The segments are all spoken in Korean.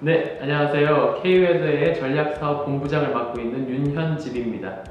네, 안녕하세요. K웨더의 전략사업 본부장을 맡고 있는 윤현집입니다.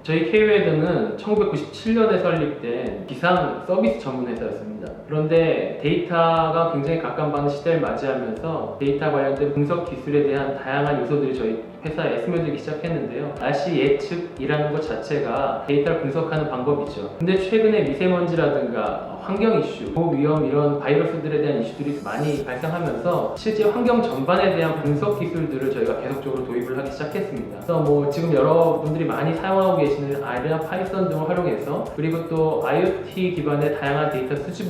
저희 K웨더는 1997년에 설립된 기상 서비스 전문 회사였습니다. 그런데 데이터가 굉장히 각광받는 시대를 맞이하면서 데이터 관련된 분석 기술에 대한 다양한 요소들이 저희 회사에 스며들기 시작했는데요. 날씨 예측이라는 것 자체가 데이터를 분석하는 방법이죠. 근데 최근에 미세먼지라든가 환경 이슈, 고위험 이런 바이러스들에 대한 이슈들이 많이 발생하면서 실제 환경 전반에 대한 분석 기술들을 저희가 계속적으로 도입을 하기 시작했습니다. 그래서 지금 여러분들이 많이 사용하고 계시는 R이나 파이썬 등을 활용해서 그리고 또 IoT 기반의 다양한 데이터 수집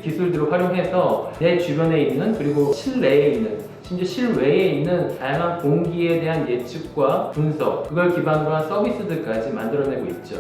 기술들을 활용해서 내 주변에 있는 그리고 실내에 있는 심지어 실외에 있는 다양한 공기에 대한 예측과 분석, 그걸 기반으로 한 서비스들까지 만들어내고 있죠.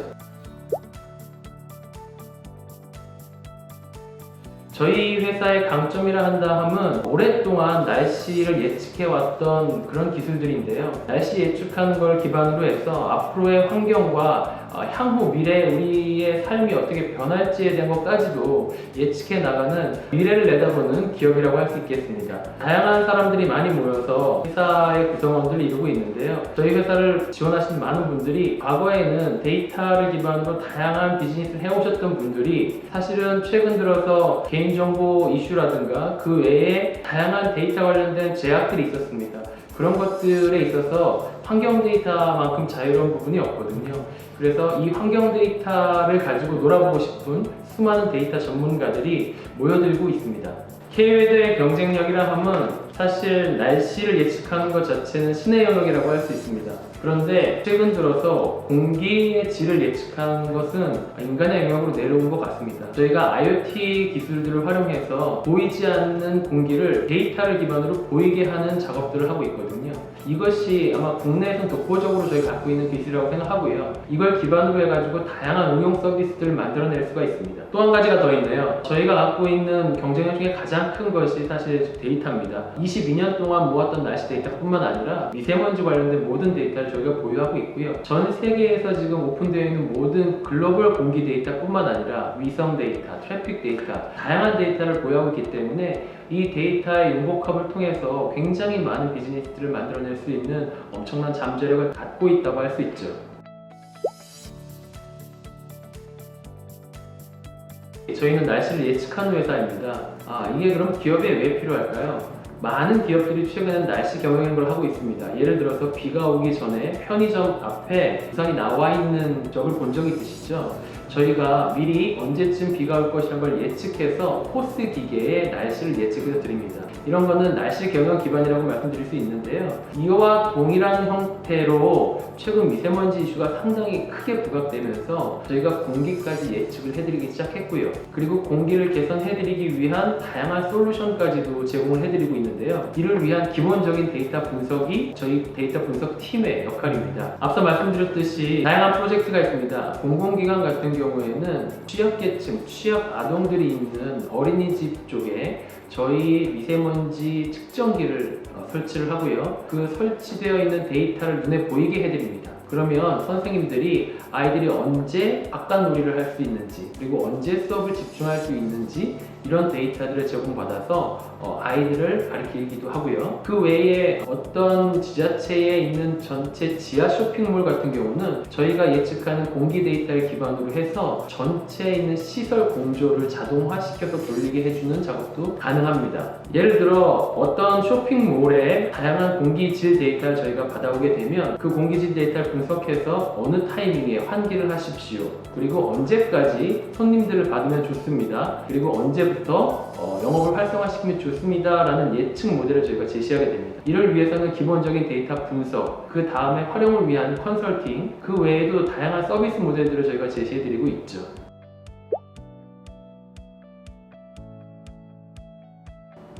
저희 회사의 강점이라 한다 하면 오랫동안 날씨를 예측해왔던 그런 기술들인데요. 날씨 예측하는 걸 기반으로 해서 앞으로의 환경과 향후 미래 우리의 삶이 어떻게 변할지에 대한 것까지도 예측해 나가는 미래를 내다보는 기업이라고 할 수 있겠습니다. 다양한 사람들이 많이 모여서 회사의 구성원들을 이루고 있는데요. 저희 회사를 지원하신 많은 분들이 과거에는 데이터를 기반으로 다양한 비즈니스를 해오셨던 분들이 사실은 최근 들어서 개인정보 이슈라든가 그 외에 다양한 데이터 관련된 제약들이 있었습니다. 그런 것들에 있어서 환경 데이터만큼 자유로운 부분이 없거든요. 그래서 이 환경 데이터를 가지고 놀아보고 싶은 수많은 데이터 전문가들이 모여들고 있습니다. K웨더의 경쟁력이라 하면 사실 날씨를 예측하는 것 자체는 신의 영역이라고 할 수 있습니다. 그런데 최근 들어서 공기의 질을 예측하는 것은 인간의 영역으로 내려온 것 같습니다. 저희가 IoT 기술들을 활용해서 보이지 않는 공기를 데이터를 기반으로 보이게 하는 작업들을 하고 있거든요. 이것이 아마 국내에서는 독보적으로 저희가 갖고 있는 기술이라고 생각하고요. 이걸 기반으로 해가지고 다양한 응용 서비스들을 만들어낼 수가 있습니다. 또 한 가지가 더 있네요. 저희가 갖고 있는 경쟁력 중에 가장 큰 것이 사실 데이터입니다. 22년 동안 모았던 날씨 데이터뿐만 아니라 미세먼지 관련된 모든 데이터를 저희가 보유하고 있고요. 전 세계에서 지금 오픈되어 있는 모든 글로벌 공기 데이터뿐만 아니라 위성 데이터, 트래픽 데이터, 다양한 데이터를 보유하고 있기 때문에 이 데이터의 융복합을 통해서 굉장히 많은 비즈니스들을 만들어낼 수 있는 엄청난 잠재력을 갖고 있다고 할 수 있죠. 저희는 날씨를 예측하는 회사입니다. 이게 그럼 기업에 왜 필요할까요? 많은 기업들이 최근에 날씨 경영을 하고 있습니다. 예를 들어서 비가 오기 전에 편의점 앞에 우산이 나와 있는 적을 본 적이 있으시죠? 저희가 미리 언제쯤 비가 올 것이라는 걸 예측해서 포스 기계에 날씨를 예측해서 드립니다. 이런 거는 날씨 경영 기반이라고 말씀드릴 수 있는데요. 이와 동일한 형태로 최근 미세먼지 이슈가 상당히 크게 부각되면서 저희가 공기까지 예측을 해드리기 시작했고요. 그리고 공기를 개선해드리기 위한 다양한 솔루션까지도 제공을 해드리고 있는데요. 이를 위한 기본적인 데이터 분석이 저희 데이터 분석 팀의 역할입니다. 앞서 말씀드렸듯이 다양한 프로젝트가 있습니다. 공공기관 같은 경우에는 취약계층, 취약 아동들이 있는 어린이집 쪽에 저희 미세먼지 측정기를 설치를 하고요. 그 설치되어 있는 데이터를 눈에 보이게 해드립니다. 그러면 선생님들이 아이들이 언제 바깥놀이를 할 수 있는지 그리고 언제 수업을 집중할 수 있는지 이런 데이터들을 제공받아서 아이들을 가르치기도 하고요. 그 외에 어떤 지자체에 있는 전체 지하 쇼핑몰 같은 경우는 저희가 예측하는 공기 데이터를 기반으로 해서 전체에 있는 시설 공조를 자동화시켜서 돌리게 해주는 작업도 가능합니다. 예를 들어 어떤 쇼핑몰에 다양한 공기질 데이터를 저희가 받아오게 되면 그 공기질 데이터를 분석해서 어느 타이밍에 환기를 하십시오. 그리고 언제까지 손님들을 받으면 좋습니다. 그리고 언제부터 영업을 활성화시키면 좋습니다. 라는 예측 모델을 저희가 제시하게 됩니다. 이를 위해서는 기본적인 데이터 분석, 그 다음에 활용을 위한 컨설팅, 그 외에도 다양한 서비스 모델들을 저희가 제시해드리고 있죠.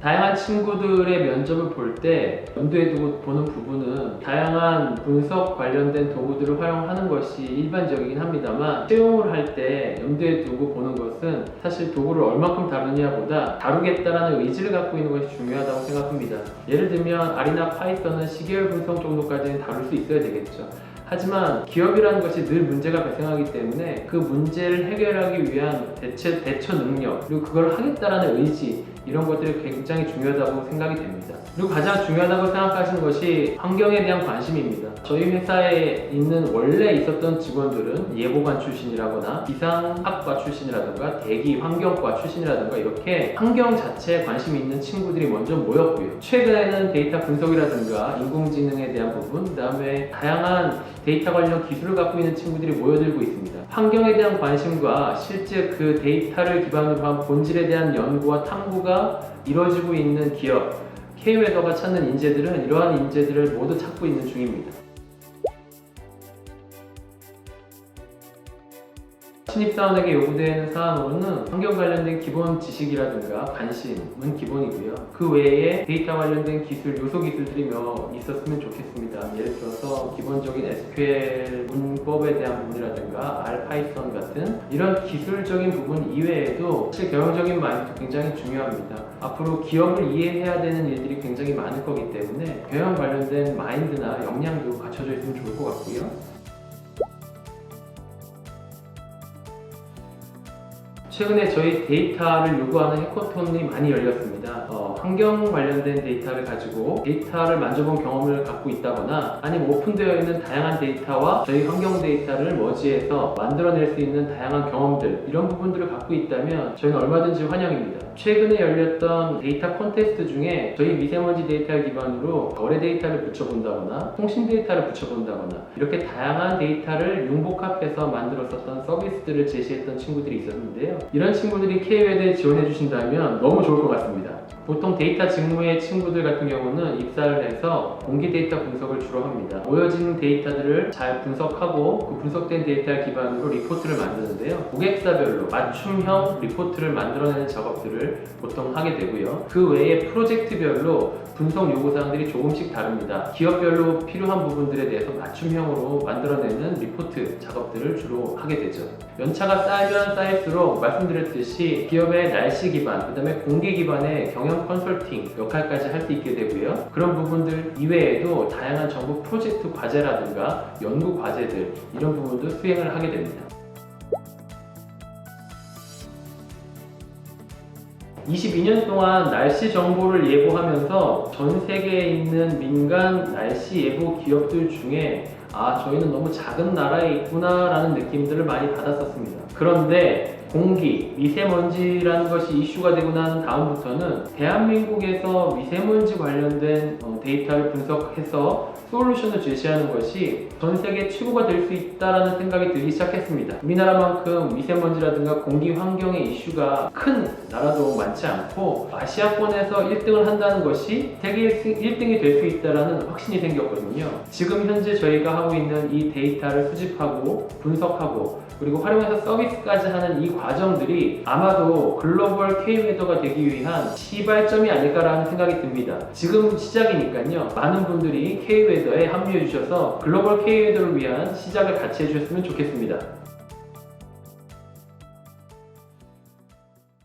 다양한 친구들의 면접을 볼 때 염두에 두고 보는 부분은 다양한 분석 관련된 도구들을 활용하는 것이 일반적이긴 합니다만 채용을 할 때 염두에 두고 보는 것은 사실 도구를 얼마큼 다루냐보다 다루겠다라는 의지를 갖고 있는 것이 중요하다고 생각합니다. 예를 들면 R이나 파이썬은 시계열 분석 정도까지는 다룰 수 있어야 되겠죠. 하지만 기업이라는 것이 늘 문제가 발생하기 때문에 그 문제를 해결하기 위한 대처 능력, 그리고 그걸 하겠다라는 의지, 이런 것들이 굉장히 중요하다고 생각이 됩니다. 그리고 가장 중요하다고 생각하시는 것이 환경에 대한 관심입니다. 저희 회사에 있는 원래 있었던 직원들은 예보관 출신이라거나 기상학과 출신이라든가 대기 환경과 출신이라든가 이렇게 환경 자체에 관심이 있는 친구들이 먼저 모였고요. 최근에는 데이터 분석이라든가 인공지능에 대한 부분, 그 다음에 다양한 데이터 관련 기술을 갖고 있는 친구들이 모여들고 있습니다. 환경에 대한 관심과 실제 그 데이터를 기반으로 한 본질에 대한 연구와 탐구가 이루어지고 있는 기업, K웨더가 찾는 인재들은 이러한 인재들을 모두 찾고 있는 중입니다. 신입사원에게 요구되는 사항으로는 환경 관련된 기본 지식이라든가 관심은 기본이고요. 그 외에 데이터 관련된 기술, 요소 기술들이 있었으면 좋겠습니다. 예를 들어서 기본적인 SQL 문법에 대한 부분이라든가 R, 파이썬 같은 이런 기술적인 부분 이외에도 사실 경영적인 마인드도 굉장히 중요합니다. 앞으로 기업을 이해해야 되는 일들이 굉장히 많을 거기 때문에 경영 관련된 마인드나 역량도 갖춰져 있으면 좋을 것 같고요. 최근에 저희 데이터를 요구하는 해커톤이 많이 열렸습니다. 환경 관련된 데이터를 가지고 데이터를 만져본 경험을 갖고 있다거나 아니면 오픈되어 있는 다양한 데이터와 저희 환경 데이터를 머지해서 만들어낼 수 있는 다양한 경험들, 이런 부분들을 갖고 있다면 저희는 얼마든지 환영입니다. 최근에 열렸던 데이터 콘테스트 중에 저희 미세먼지 데이터 기반으로 거래 데이터를 붙여본다거나 통신 데이터를 붙여본다거나 이렇게 다양한 데이터를 융복합해서 만들었었던 서비스들을 제시했던 친구들이 있었는데요. 이런 친구들이 K웨더에 지원해 주신다면 너무 좋을 것 같습니다. 보통 데이터 직무의 친구들 같은 경우는 입사를 해서 공개 데이터 분석을 주로 합니다. 모여진 데이터들을 잘 분석하고 그 분석된 데이터를 기반으로 리포트를 만드는데요. 고객사별로 맞춤형 리포트를 만들어내는 작업들을 보통 하게 되고요. 그 외에 프로젝트별로 분석 요구사항들이 조금씩 다릅니다. 기업별로 필요한 부분들에 대해서 맞춤형으로 만들어내는 리포트 작업들을 주로 하게 되죠. 연차가 쌓이면 쌓일수록 말씀드렸듯이 기업의 날씨 기반, 그 다음에 공개 기반의 경영 컨설팅 역할까지 할 수 있게 되고요. 그런 부분들 이외에도 다양한 정부 프로젝트 과제라든가 연구 과제들, 이런 부분도 수행을 하게 됩니다. 22년 동안 날씨 정보를 예보하면서 전 세계에 있는 민간 날씨 예보 기업들 중에 저희는 너무 작은 나라에 있구나 라는 느낌들을 많이 받았었습니다. 그런데 공기, 미세먼지라는 것이 이슈가 되고 난 다음부터는 대한민국에서 미세먼지 관련된 데이터를 분석해서 솔루션을 제시하는 것이 전 세계 최고가 될 수 있다는 생각이 들기 시작했습니다. 우리나라만큼 미세먼지라든가 공기 환경의 이슈가 큰 나라도 많지 않고 아시아권에서 1등을 한다는 것이 세계 1등이 될 수 있다는 확신이 생겼거든요. 지금 현재 저희가 하고 있는 이 데이터를 수집하고 분석하고 그리고 활용해서 서비스까지 하는 이 과정들이 아마도 글로벌 K웨더가 되기 위한 시발점이 아닐까라는 생각이 듭니다. 지금 시작이니까요. 많은 분들이 K웨더에 합류해 주셔서 글로벌 K웨더를 위한 시작을 같이 해주셨으면 좋겠습니다.